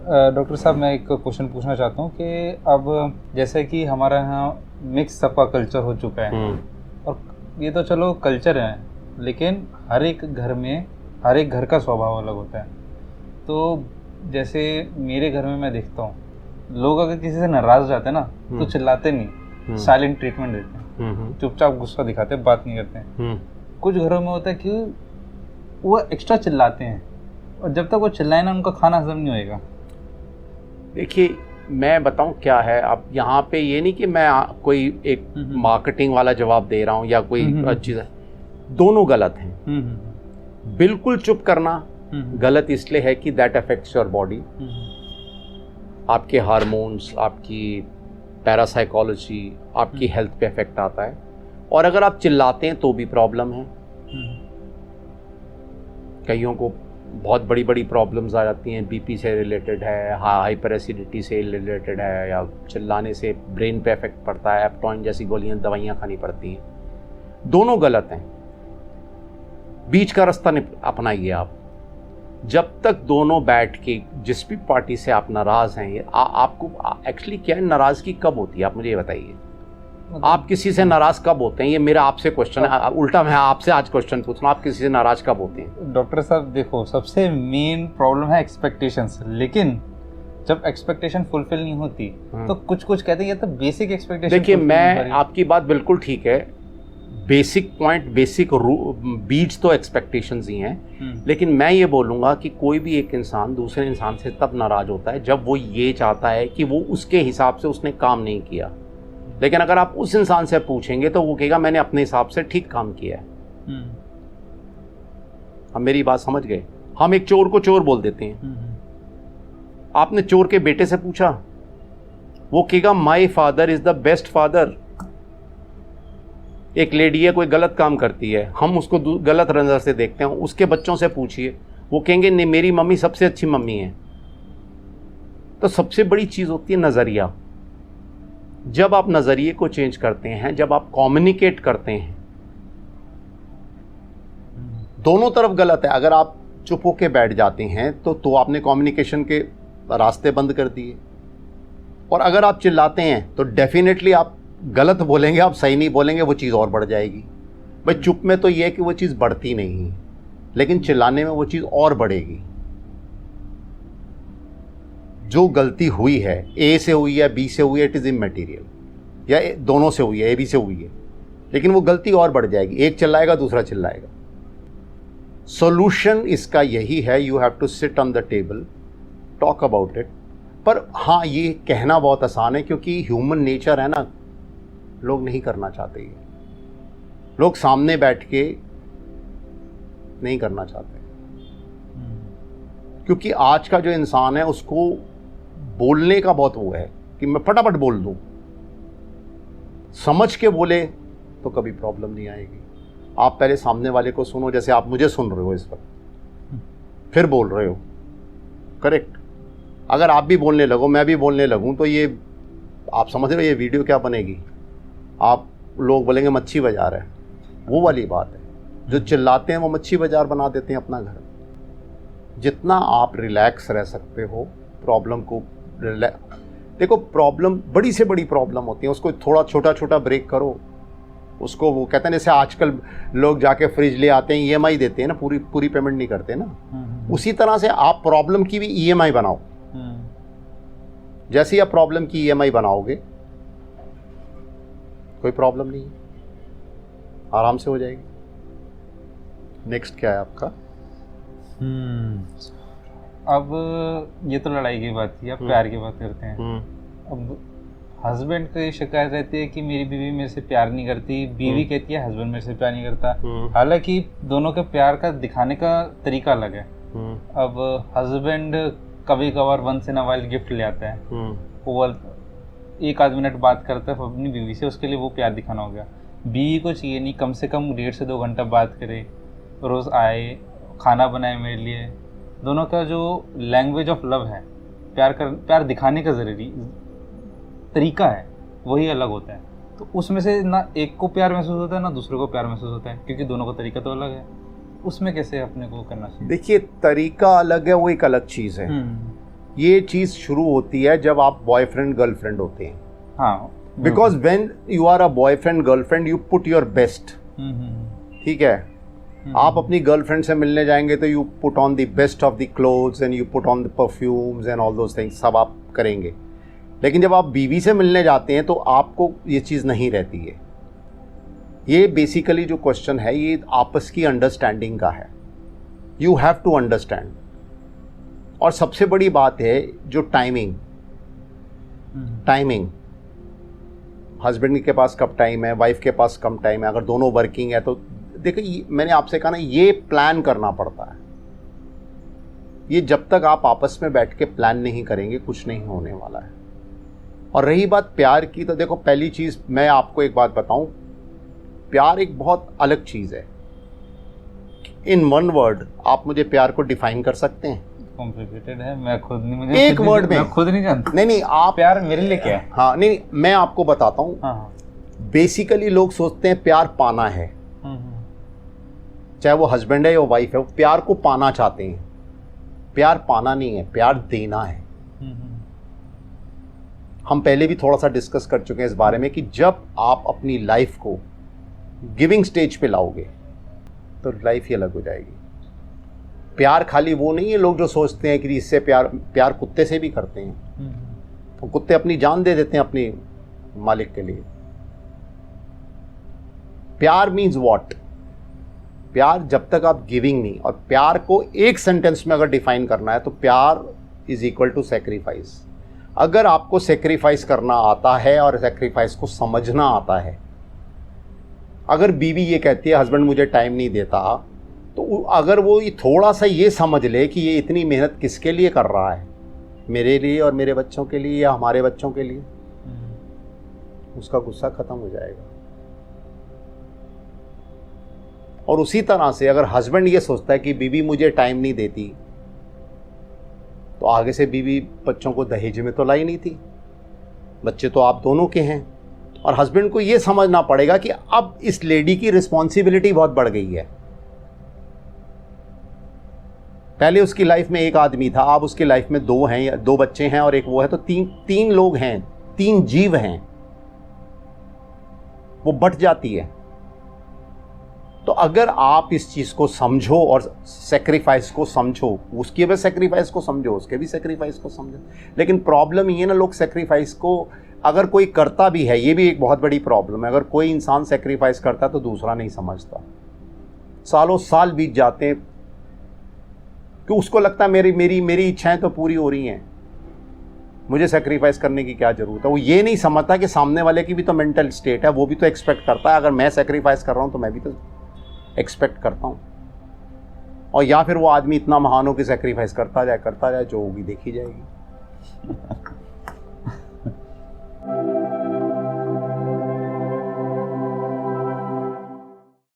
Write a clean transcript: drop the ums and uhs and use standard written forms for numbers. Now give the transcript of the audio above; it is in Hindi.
डॉक्टर साहब, मैं एक क्वेश्चन पूछना चाहता हूँ कि अब जैसे कि हमारा यहाँ मिक्स सबका कल्चर हो चुका है, और ये तो चलो कल्चर है, लेकिन हर एक घर का स्वभाव अलग होता है। तो जैसे मेरे घर में मैं देखता हूँ, लोग अगर किसी से नाराज हो जाते हैं ना तो चिल्लाते नहीं, साइलेंट ट्रीटमेंट देते हैं, चुपचाप गुस्सा दिखाते हैं, बात नहीं करते हैं। कुछ घरों में होता है कि वो एक्स्ट्रा चिल्लाते हैं, और जब तक वो चिल्लाए ना उनका खाना हजम नहीं होएगा। देखिए, मैं बताऊं क्या है, अब यहाँ पे ये नहीं कि मैं कोई एक मार्केटिंग वाला जवाब दे रहा हूँ या कोई चीज़ है, दोनों गलत हैं। बिल्कुल चुप करना गलत इसलिए है कि दैट अफेक्ट्स योर बॉडी, आपके हार्मोन्स, आपकी पैरासाइकोलॉजी, आपकी हेल्थ पे इफेक्ट आता है। और अगर आप चिल्लाते हैं तो भी प्रॉब्लम है। कईयों को बहुत बड़ी बड़ी प्रॉब्लम्स आ जाती हैं, बीपी से रिलेटेड है, हाइपर एसिडिटी से रिलेटेड है, या चिल्लाने से ब्रेन पे इफेक्ट पड़ता है, एप्टॉइन जैसी गोलियां दवाइयां खानी पड़ती हैं। दोनों गलत हैं। बीच का रास्ता अपनाइए आप। जब तक दोनों बैठ के, जिस भी पार्टी से आप नाराज़ हैं, आपको एक्चुअली क्या है, नाराज़गी कब होती है आप मुझे ये बताइए। आप किसी से नाराज़ कब होते हैं, ये मेरा आपसे क्वेश्चन है। उल्टा मैं आपसे आज क्वेश्चन पूछ रहा हूँ, आप किसी से नाराज़ कब होते हैं? डॉक्टर साहब देखो, सबसे मेन प्रॉब्लम है एक्सपेक्टेशंस। लेकिन जब एक्सपेक्टेशन फुलफिल नहीं होती तो कुछ कहते हैं ये तो बेसिक एक्सपेक्टेशन। देखिए, मैं आपकी बात बिल्कुल ठीक है, बेसिक पॉइंट, बेसिक बीज तो एक्सपेक्टेशंस ही हैं। लेकिन मैं ये बोलूँगा कि कोई भी एक इंसान दूसरे इंसान से तब नाराज़ होता है जब वो ये चाहता है कि वो उसके हिसाब से उसने काम नहीं किया। लेकिन अगर आप उस इंसान से पूछेंगे तो वो कहेगा मैंने अपने हिसाब से ठीक काम किया है। हम मेरी बात समझ गए? हम एक चोर को चोर बोल देते हैं। आपने चोर के बेटे से पूछा, वो कहेगा my father is the best father. एक लेडी है, कोई गलत काम करती है, हम उसको गलत नज़र से देखते हैं। उसके बच्चों से पूछिए, वो कहेंगे नहीं मेरी मम्मी सबसे अच्छी मम्मी है। तो सबसे बड़ी चीज़ होती है नज़रिया। जब आप नज़रिए को चेंज करते हैं, जब आप कम्युनिकेट करते हैं, दोनों तरफ गलत है। अगर आप चुप होके बैठ जाते हैं तो आपने कम्युनिकेशन के रास्ते बंद कर दिए। और अगर आप चिल्लाते हैं तो डेफिनेटली आप गलत बोलेंगे, आप सही नहीं बोलेंगे, वो चीज़ और बढ़ जाएगी। भाई चुप में तो ये है कि वो चीज़ बढ़ती नहीं है, लेकिन चिल्लाने में वो चीज़ और बढ़ेगी। जो गलती हुई है, ए से हुई है, बी से हुई है, इट इज़ इमैटेरियल, या दोनों से हुई है, ए बी से हुई है, लेकिन वो गलती और बढ़ जाएगी। एक चिल्लाएगा, दूसरा चिल्लाएगा। सॉल्यूशन इसका यही है, you have to sit on the table, talk about it. पर हाँ, ये कहना बहुत आसान है क्योंकि ह्यूमन नेचर है ना, लोग नहीं करना चाहते। ये लोग सामने बैठ के नहीं करना चाहते, क्योंकि आज का जो इंसान है उसको बोलने का बहुत वो है कि मैं फटाफट बोल दूं। समझ के बोले तो कभी प्रॉब्लम नहीं आएगी। आप पहले सामने वाले को सुनो, जैसे आप मुझे सुन रहे हो इस वक्त, फिर बोल रहे हो, करेक्ट। अगर आप भी बोलने लगो, मैं भी बोलने लगूं, तो ये आप समझ रहे हो ये वीडियो क्या बनेगी? आप लोग बोलेंगे मच्छी बाजार है। वो वाली बात है, जो चिल्लाते हैं वो मच्छी बाजार बना देते हैं अपना घर। जितना आप रिलैक्स रह सकते हो, प्रॉब्लम को देखो, प्रॉब्लम बड़ी से बड़ी प्रॉब्लम होती है, उसको थोड़ा छोटा छोटा ब्रेक करो। उसको वो कहते हैं, जैसे आजकल लोग जाके फ्रिज ले आते हैं, ईएमआई देते हैं ना, पूरी पेमेंट नहीं करते ना। उसी तरह से आप प्रॉब्लम की भी ईएमआई बनाओ। जैसे ही आप प्रॉब्लम की ईएमआई बनाओगे, कोई प्रॉब्लम नहीं है, आराम से हो जाएगी। नेक्स्ट क्या है आपका? अब ये तो लड़ाई की बात थी, अब प्यार की बात करते हैं। अब हस्बैंड की शिकायत रहती है कि मेरी बीवी मेरे से प्यार नहीं करती, बीवी कहती है हस्बैंड मेरे से प्यार नहीं करता। हालांकि दोनों के प्यार का दिखाने का तरीका अलग है। अब हस्बैंड कभी कभार once in a while gift ले आता है, वो 1 आध मिनट बात करता है अपनी बीवी से, उसके लिए वो प्यार दिखाना हो गया। बीवी को चाहिए नहीं, कम से कम 1.5 से 2 घंटा बात करे, रोज़ आए, खाना बनाए मेरे लिए। दोनों का जो लैंग्वेज ऑफ लव है, प्यार दिखाने का जरूरी तरीका है, वही अलग होता है। तो उसमें से ना एक को प्यार महसूस होता है ना दूसरे को प्यार महसूस होता है, क्योंकि दोनों का तरीका तो अलग है। उसमें कैसे अपने को करना चाहिए? देखिए, तरीका अलग है, वो एक अलग चीज़ है। ये चीज़ शुरू होती है जब आप बॉयफ्रेंड गर्लफ्रेंड होते हैं। हाँ, because when you are a boyfriend girlfriend you put your best. ठीक है, आप अपनी गर्लफ्रेंड से मिलने जाएंगे तो you put on the best of the clothes and you put on the perfumes and all those things, सब आप करेंगे। लेकिन जब आप बीवी से मिलने जाते हैं तो आपको ये चीज़ नहीं रहती है। ये बेसिकली जो क्वेश्चन है ये आपस की अंडरस्टैंडिंग का है। You have to understand. और सबसे बड़ी बात है जो टाइमिंग, हस्बैंड के पास कब टाइम है, वाइफ के पास कम टाइम है। अगर दोनों वर्किंग है तो देखिए, मैंने आपसे कहा ना, ये प्लान करना पड़ता है। ये जब तक आप आपस में बैठ के प्लान नहीं करेंगे कुछ नहीं होने वाला है। और रही बात प्यार की, तो देखो पहली चीज़ मैं आपको एक बात बताऊं, प्यार एक बहुत अलग चीज़ है। इन वन वर्ड आप मुझे प्यार को डिफाइन कर सकते हैं? कॉम्प्लिकेटेड है, मैं खुद नहीं, मुझे एक वर्ड में मैं खुद नहीं जानता। नहीं, आप प्यार मेरे लिए क्या है? हाँ, नहीं, मैं आपको बताता हूँ। हाँ, बेसिकली लोग सोचते हैं प्यार पाना है, चाहे वो हस्बैंड है या वाइफ है, वो प्यार को पाना चाहते हैं। प्यार पाना नहीं है, प्यार देना है। हम पहले भी थोड़ा सा डिस्कस कर चुके हैं इस बारे में कि जब आप अपनी लाइफ को गिविंग स्टेज पे लाओगे तो लाइफ ही अलग हो जाएगी। प्यार खाली वो नहीं है, लोग जो सोचते हैं कि इससे प्यार कुत्ते से भी करते हैं। तो कुत्ते अपनी जान दे देते हैं अपनी मालिक के लिए। प्यार मीन्स व्हाट? प्यार जब तक आप गिविंग नहीं, और प्यार को एक सेंटेंस में अगर डिफाइन करना है तो प्यार इज इक्वल टू सेक्रीफाइस। अगर आपको सेक्रीफाइस करना आता है और सेक्रीफाइस को समझना आता है, अगर बीवी ये कहती है हस्बैंड मुझे टाइम नहीं देता, तो अगर वो थोड़ा सा ये समझ ले कि ये इतनी मेहनत किसके लिए कर रहा है, मेरे लिए और मेरे बच्चों के लिए या हमारे बच्चों के लिए, उसका गुस्सा खत्म हो जाएगा। और उसी तरह से अगर हस्बैंड ये सोचता है कि बीवी मुझे टाइम नहीं देती, तो आगे से बीवी बच्चों को दहेज में तो लाई नहीं थी, बच्चे तो आप दोनों के हैं। और हस्बैंड को ये समझना पड़ेगा कि अब इस लेडी की रिस्पॉन्सिबिलिटी बहुत बढ़ गई है। पहले उसकी लाइफ में एक आदमी था, अब उसकी लाइफ में दो हैं, दो बच्चे हैं और एक वो है, तो तीन लोग हैं, तीन जीव हैं, वो बट जाती है। तो अगर आप इस चीज़ को समझो और सेक्रीफाइस को समझो, उसकी भी सेक्रीफाइस को समझो, उसके भी सेक्रीफाइस को समझो। लेकिन प्रॉब्लम ये ना, लोग सेक्रीफाइस को अगर कोई करता भी है, ये भी एक बहुत बड़ी प्रॉब्लम है। अगर कोई इंसान सेक्रीफाइस करता है तो दूसरा नहीं समझता। सालों साल बीत जाते हैं कि उसको लगता है मेरी इच्छाएं तो पूरी हो रही हैं, मुझे सेक्रीफाइस करने की क्या ज़रूरत है। वो ये नहीं समझता कि सामने वाले की भी तो मेंटल स्टेट है, वो भी तो एक्सपेक्ट करता है। अगर मैं सेक्रीफाइस कर रहा हूँ तो मैं भी तो एक्सपेक्ट करता हूँ। और या फिर वो आदमी इतना महान हो कि सेक्रीफाइस करता जाए, जो होगी देखी जाएगी।